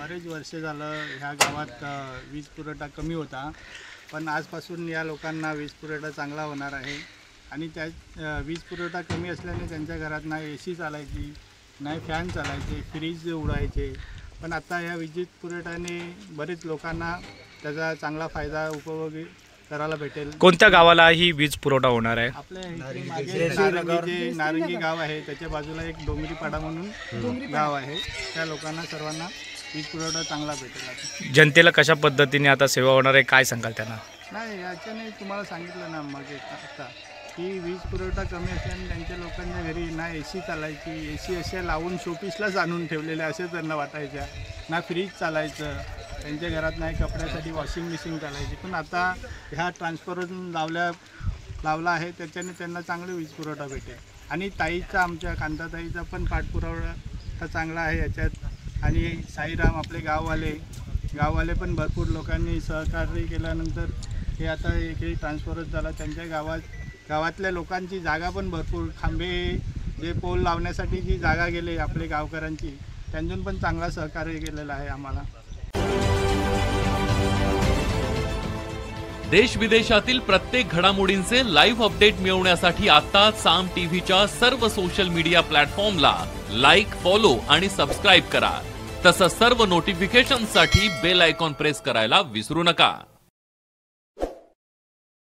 बरेच वर्ष झालं ह्या गावात वीज पुरवठा कमी होता, पण आजपासून या लोकांना वीज पुरवठा चांगला होणार आहे। आणि त्या वीज पुरवठा कमी असल्याने त्यांच्या घरात ना AC चालायची, नाही फॅन चालायचे, फ्रीज उडायचे, पण आता या विद्युत पुरवठ्याने बरेच लोकांना त्याचा चांगला फायदा उपभोगी करायला भेटेल। कोणत्या गावाला ही वीज पुरवठा होणार आहे? आपल्या नारंगी गाव आहे, त्याच्या बाजूला एक डोंगरीपाडा म्हणून गाव आहे, त्या लोकांना सर्वांना वीज पुरवठा चांगला भेटेल। जनतेला कशा पद्धतीने आता सेवा होणार आहे, काय सांगाल त्यांना? नाही, याच्याने तुम्हाला सांगितलं ना मग आता की वीज पुरवठा कमी असल्याने त्यांच्या लोकांच्या घरी ना AC चालायची, AC अशा लावून शोपीसलाच आणून ठेवलेल्या असे त्यांना वाटायच्या, ना फ्रीज चालायचं त्यांच्या घरात, नाही कपड्यासाठी वॉशिंग मशीन चालायची, पण आता ह्या ट्रान्सफॉर्मर लावला आहे त्याच्याने त्यांना चांगली वीज पुरवठा भेटेल। आणि ताईचा, आमच्या कांताताईचा पण पाठपुरावा चांगला आहे याच्यात। आणि साईराम आपले गाववाले पण भरपूर लोकांनी सहकार्य केल्यानंतर हे आता एक ट्रान्सफॉर्मर झाला। त्यांच्या गावातल्या लोकांची जागा पण भरपूर, खांबे जे पोल लावण्यासाठी जी जागा गेले आपले गावकऱ्यांची, त्यांतून पण चांगला सहकार्य केलेलं आहे आम्हाला। देश विदेशातील प्रत्येक घडामोडींचे लाईव्ह अपडेट मिळवण्यासाठी आता साम टीव्हीच्या सर्व सोशल मीडिया प्लॅटफॉर्मला लाईक, फॉलो आणि सबस्क्राईब करा। तसंच सर्व नोटिफिकेशनसाठी बेल आयकॉन प्रेस करायला विसरू नका।